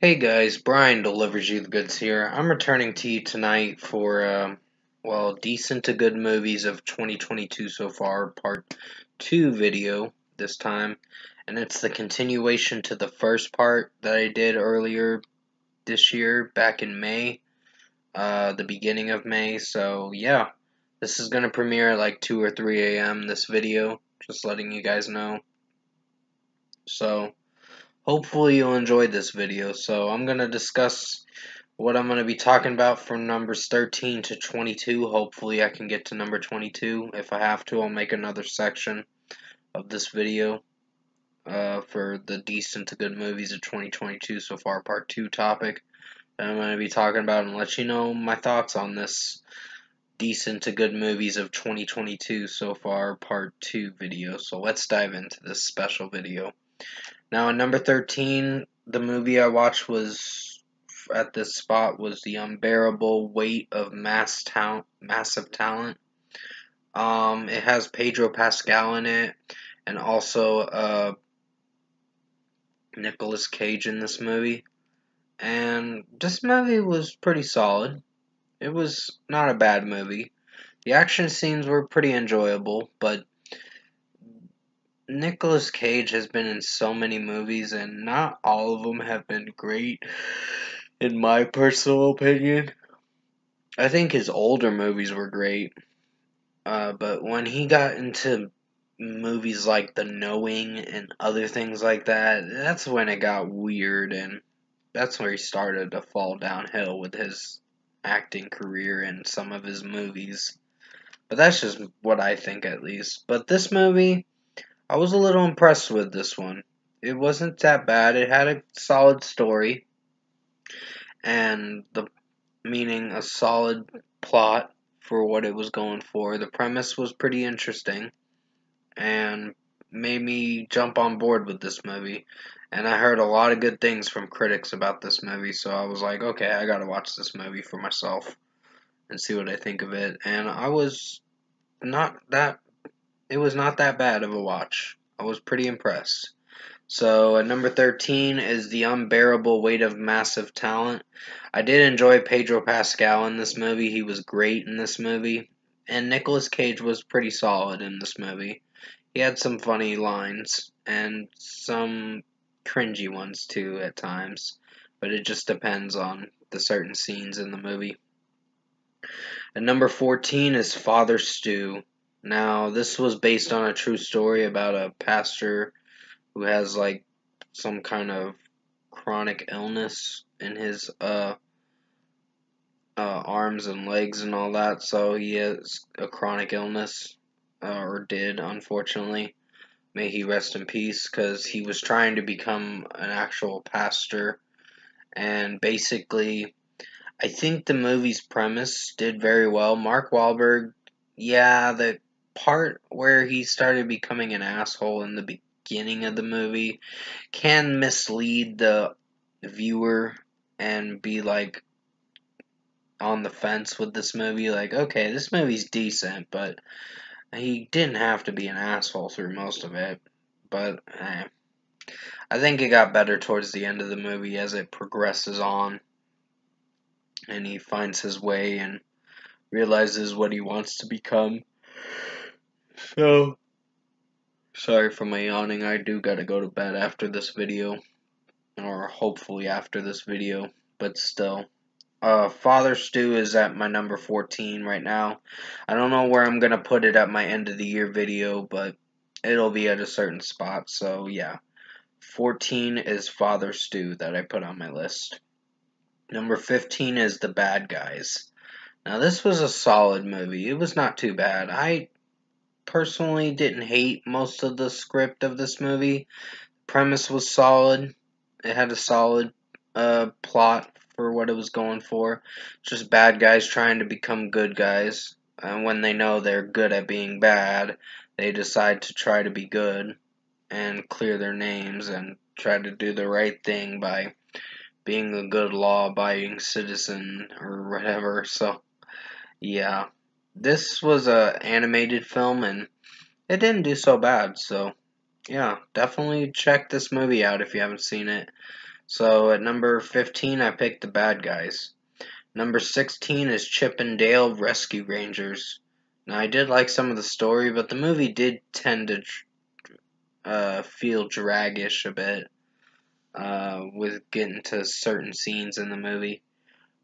Hey guys, Brian delivers you the goods here. I'm returning to you tonight for, decent to good movies of 2022 so far, part 2 video this time. And it's the continuation to the first part that I did earlier this year, back in May, the beginning of May. So, yeah, this is going to premiere at like 2 or 3 a.m. this video, just letting you guys know. So, hopefully you'll enjoy this video. So I'm going to discuss what I'm going to be talking about from numbers 13 to 22. Hopefully I can get to number 22. If I have to, I'll make another section of this video for the decent to good movies of 2022 so far, part 2 topic that I'm going to be talking about, and let you know my thoughts on this decent to good movies of 2022 so far, part 2 video. So let's dive into this special video. Now, at number 13, the movie I watched was at this spot was The Unbearable Weight of Massive Talent. It has Pedro Pascal in it, and also Nicolas Cage in this movie. And this movie was pretty solid. It was not a bad movie. The action scenes were pretty enjoyable, but Nicolas Cage has been in so many movies, and not all of them have been great, in my personal opinion. I think his older movies were great, but when he got into movies like The Knowing and other things like that, that's when it got weird, and that's where he started to fall downhill with his acting career and some of his movies. But that's just what I think, at least. But this movie, I was a little impressed with this one. It wasn't that bad. It had a solid story, and the meaning a solid plot for what it was going for. The premise was pretty interesting and made me jump on board with this movie. And I heard a lot of good things from critics about this movie, so I was like, okay, I gotta watch this movie for myself and see what I think of it. And it was not that bad of a watch. I was pretty impressed. So at number 13 is The Unbearable Weight of Massive Talent. I did enjoy Pedro Pascal in this movie. He was great in this movie. And Nicolas Cage was pretty solid in this movie. He had some funny lines and some cringy ones too at times. But it just depends on the certain scenes in the movie. At number 14 is Father Stu. Now, this was based on a true story about a pastor who has like some kind of chronic illness in his arms and legs and all that. So he has a chronic illness, or did, unfortunately. May he rest in peace, because he was trying to become an actual pastor. And basically, I think the movie's premise did very well. Mark Wahlberg, yeah, the part where he started becoming an asshole in the beginning of the movie can mislead the viewer and be like on the fence with this movie. Like, okay, this movie's decent, but he didn't have to be an asshole through most of it. But I think it got better towards the end of the movie as it progresses on and he finds his way and realizes what he wants to become. So, sorry for my yawning. I do gotta go to bed after this video, or hopefully after this video, but still. Father Stu is at my number 14 right now. I don't know where I'm gonna put it at my end of the year video, but it'll be at a certain spot, so yeah. 14 is Father Stu that I put on my list. Number 15 is The Bad Guys. Now, this was a solid movie. It was not too bad. I personally didn't hate most of the script of this movie. Premise was solid. It had a solid plot for what it was going for. Just bad guys trying to become good guys. And when they know they're good at being bad, they decide to try to be good and clear their names and try to do the right thing by being a good law-abiding citizen or whatever. So, yeah. This was a animated film and it didn't do so bad. So, yeah, definitely check this movie out if you haven't seen it. So at number 15, I picked The Bad Guys. Number 16 is Chip and Dale Rescue Rangers. Now, I did like some of the story, but the movie did tend to feel draggish a bit with getting to certain scenes in the movie.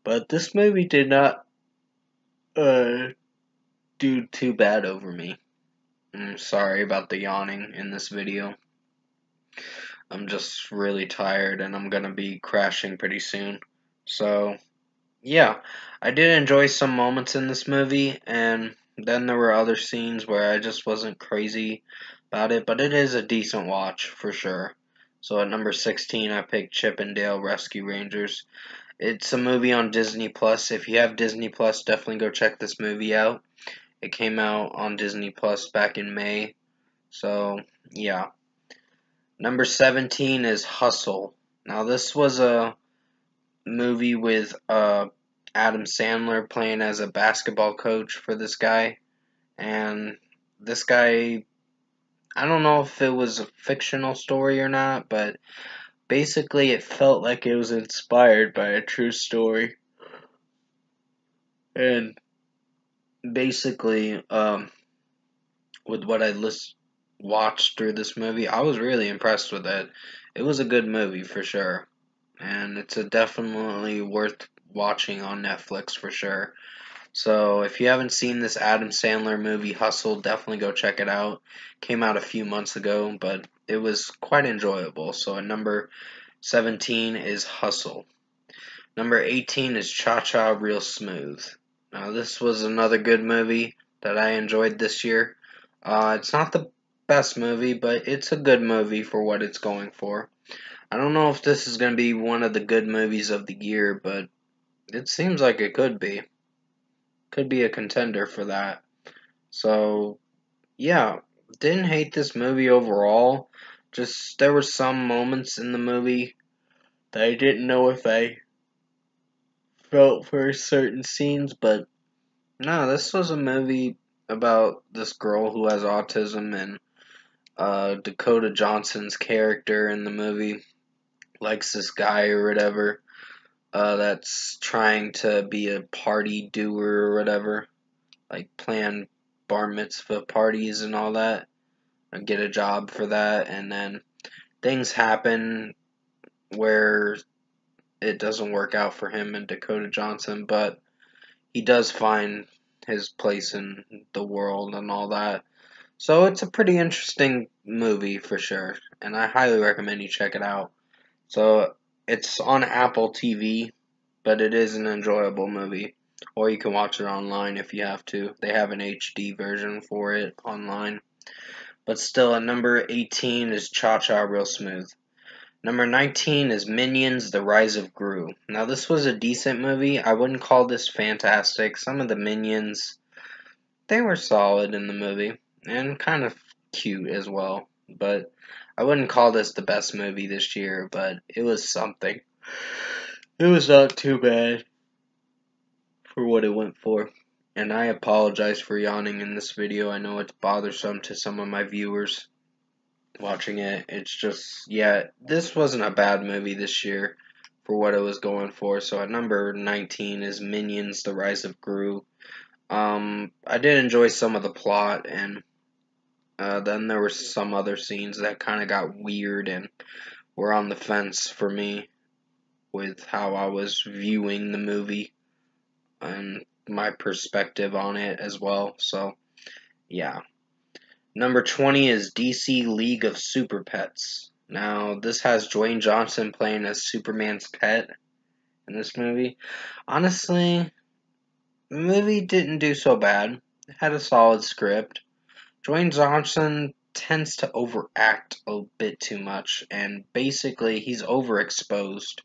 But this movie did not uh, do too bad over me. I'm sorry about the yawning in this video. I'm just really tired and I'm gonna be crashing pretty soon. So, yeah, I did enjoy some moments in this movie, and then there were other scenes where I just wasn't crazy about it, but it is a decent watch for sure. So at number 16, I picked Chip and Dale Rescue Rangers. It's a movie on Disney Plus. If you have Disney Plus, definitely go check this movie out. It came out on Disney Plus back in May. So, yeah. Number 17 is Hustle. Now, this was a movie with Adam Sandler playing as a basketball coach for this guy. And this guy, I don't know if it was a fictional story or not, but basically it felt like it was inspired by a true story. And basically, with what I watched through this movie, I was really impressed with it. It was a good movie for sure. And it's a definitely worth watching on Netflix for sure. So if you haven't seen this Adam Sandler movie Hustle, definitely go check it out. Came out a few months ago, but it was quite enjoyable. So at number 17 is Hustle. Number 18 is Cha Cha Real Smooth. Now this was another good movie that I enjoyed this year. It's not the best movie, but it's a good movie for what it's going for. I don't know if this is going to be one of the good movies of the year, but it seems like it could be. Could be a contender for that. So, yeah, didn't hate this movie overall. Just there were some moments in the movie that I didn't know if I felt for certain scenes, but no, this was a movie about this girl who has autism, and Dakota Johnson's character in the movie likes this guy or whatever that's trying to be a party doer or whatever, like plan bar mitzvah parties and all that, and get a job for that, and then things happen where it doesn't work out for him and Dakota Johnson, but he does find his place in the world and all that. So it's a pretty interesting movie for sure, and I highly recommend you check it out. So it's on Apple TV, but it is an enjoyable movie. Or you can watch it online if you have to. They have an HD version for it online. But still, at number 18 is Cha Cha Real Smooth. Number 19 is Minions: The Rise of Gru. Now, this was a decent movie. I wouldn't call this fantastic. Some of the Minions, they were solid in the movie, and kind of cute as well. But I wouldn't call this the best movie this year, but it was something. It was not too bad for what it went for. And I apologize for yawning in this video. I know it's bothersome to some of my viewers watching it. It's just, yeah, this wasn't a bad movie this year for what it was going for. So at number 19 is Minions: The Rise of Gru. I did enjoy some of the plot, and then there were some other scenes that kind of got weird and were on the fence for me with how I was viewing the movie and my perspective on it as well. So, yeah. Number 20 is DC League of Super Pets. Now, this has Dwayne Johnson playing as Superman's pet in this movie. Honestly, the movie didn't do so bad. It had a solid script. Dwayne Johnson tends to overact a bit too much, and basically, he's overexposed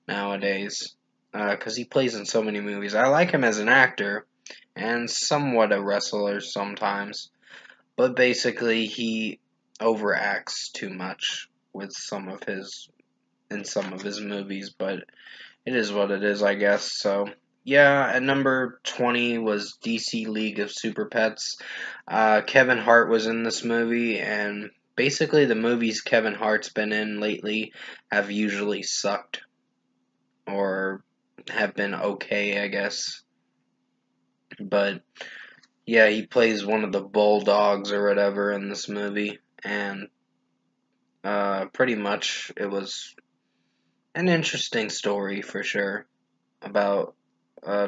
nowadays because he plays in so many movies. I like him as an actor and somewhat a wrestler sometimes, but basically he overacts too much with some of his movies. But it is what it is, I guess. So yeah, at number 20 was DC League of Super Pets. Kevin Hart was in this movie, and basically the movies Kevin Hart's been in lately have usually sucked or have been okay, I guess. But yeah, he plays one of the bulldogs or whatever in this movie, and pretty much it was an interesting story for sure about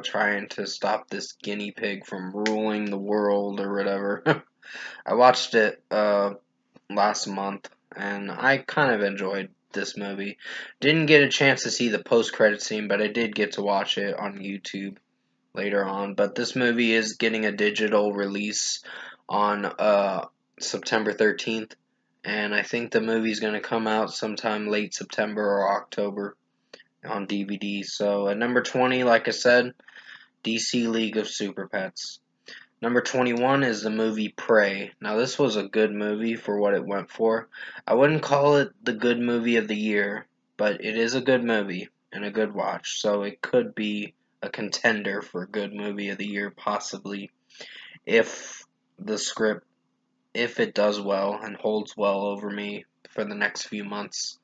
trying to stop this guinea pig from ruling the world or whatever. I watched it last month, and I kind of enjoyed this movie. Didn't get a chance to see the post-credit scene, but I did get to watch it on YouTube later on. But this movie is getting a digital release on September 13th, and I think the movie's going to come out sometime late September or October on DVD. So at number 20, like I said, DC League of Super Pets. Number 21 is the movie Prey. Now, this was a good movie for what it went for. I wouldn't call it the good movie of the year, but it is a good movie and a good watch. So it could be a contender for good movie of the year, possibly, if the script, if it does well and holds well over me for the next few months.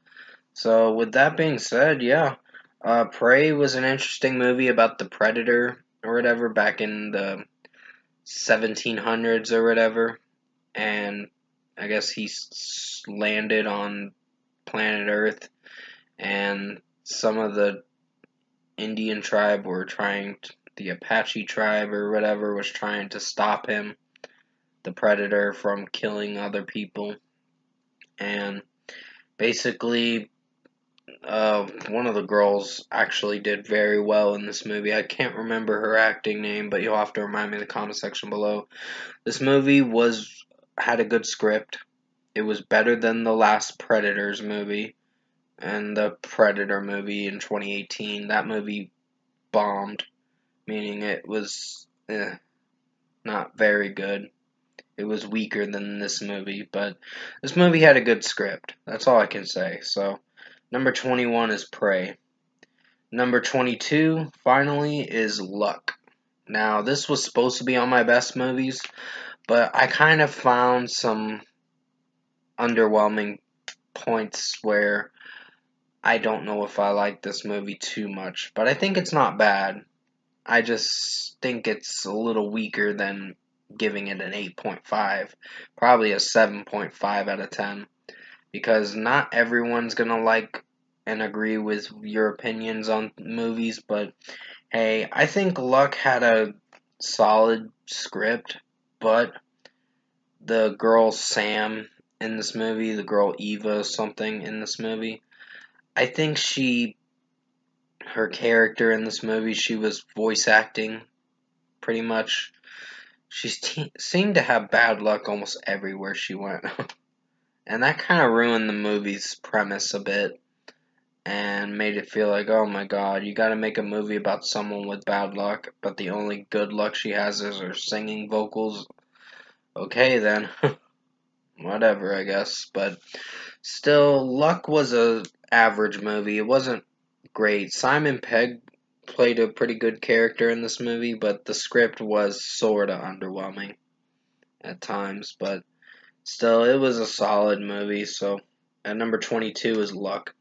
So with that being said, yeah, Prey was an interesting movie about the Predator or whatever back in the 1700s or whatever, and I guess he landed on planet Earth, and some of the Indian tribe were the Apache tribe or whatever was trying to stop him, the Predator, from killing other people, and basically one of the girls actually did very well in this movie. I can't remember her acting name, but you'll have to remind me in the comment section below. This movie had a good script. It was better than the last Predators movie and the Predator movie in 2018. That movie bombed, meaning it was not very good. It was weaker than this movie, but this movie had a good script. That's all I can say. So, number 21 is Prey. Number 22, finally, is Luck. Now, this was supposed to be on my best movies, but I kind of found some underwhelming points where I don't know if I like this movie too much. But I think it's not bad. I just think it's a little weaker than giving it an 8.5. Probably a 7.5 out of 10. Because not everyone's going to like and agree with your opinions on movies. But hey, I think Luck had a solid script. But the girl Sam in this movie, the girl Eva something in this movie, I think her character in this movie, she was voice acting pretty much. She seemed to have bad luck almost everywhere she went. And that kind of ruined the movie's premise a bit and made it feel like, oh my god, you gotta make a movie about someone with bad luck, but the only good luck she has is her singing vocals. Okay then. Whatever, I guess. But still, Luck was a average movie. It wasn't great. Simon Pegg played a pretty good character in this movie, but the script was sorta underwhelming at times. But still, it was a solid movie. So at number 22 is Luck.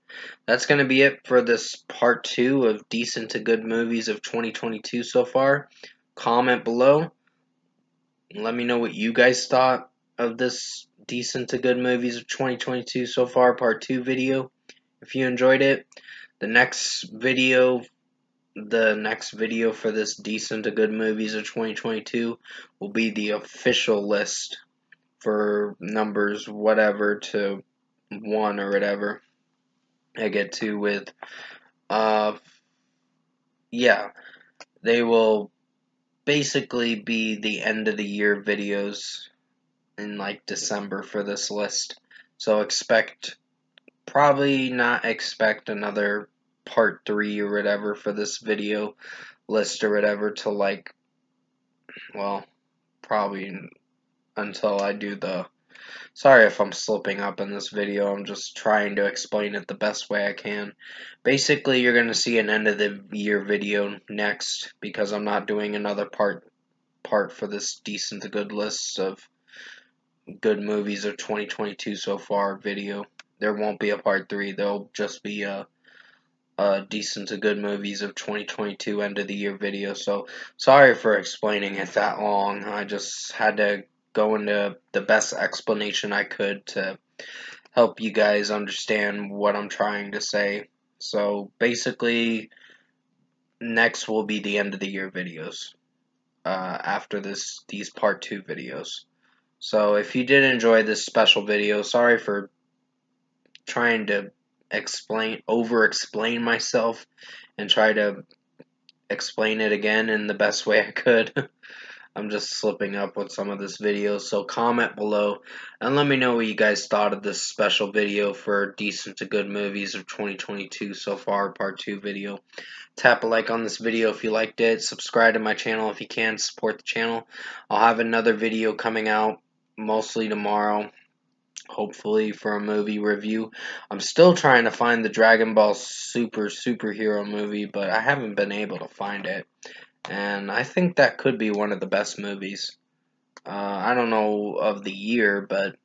That's going to be it for this part 2 of decent to good movies of 2022 so far. Comment below. Let me know what you guys thought of this decent to good movies of 2022 so far, part 2 video. If you enjoyed it, the next video for this decent to good movies of 2022 will be the official list for numbers whatever to 1 or whatever I get to with yeah, they will basically be the end of the year videos in like December for this list. So probably not expect another part 3 or whatever for this video list or whatever till like, well, probably until I do sorry if I'm slipping up in this video, I'm just trying to explain it the best way I can. Basically, you're going to see an end of the year video next because I'm not doing another part for this decent to good list of good movies of 2022 so far video. There won't be a part 3. There'll just be a decent to good movies of 2022 end of the year video. So sorry for explaining it that long. I just had to go into the best explanation I could to help you guys understand what I'm trying to say. So basically, next will be the end of the year videos. After these part 2 videos. So if you did enjoy this special video, sorry for trying to over explain myself and try to explain it again in the best way I could. I'm just slipping up with some of this video, so comment below and let me know what you guys thought of this special video for decent to good movies of 2022 so far, part 2 video. Tap a like on this video if you liked it, subscribe to my channel if you can, support the channel. I'll have another video coming out mostly tomorrow, hopefully for a movie review. I'm still trying to find the Dragon Ball superhero movie, but I haven't been able to find it. And I think that could be one of the best movies. I don't know of the year, but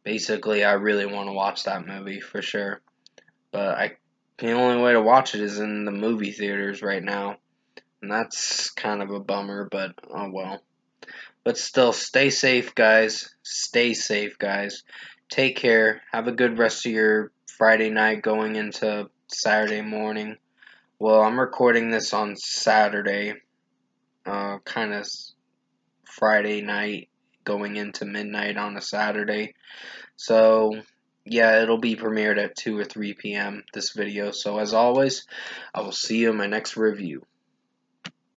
basically I really want to watch that movie for sure. But the only way to watch it is in the movie theaters right now. And that's kind of a bummer, but oh well. But still, stay safe, guys. Stay safe, guys. Take care. Have a good rest of your Friday night going into Saturday morning. Well, I'm recording this on Saturday. Kind of Friday night going into midnight on a Saturday. So, yeah, it'll be premiered at 2 or 3 p.m. this video. So, as always, I will see you in my next review.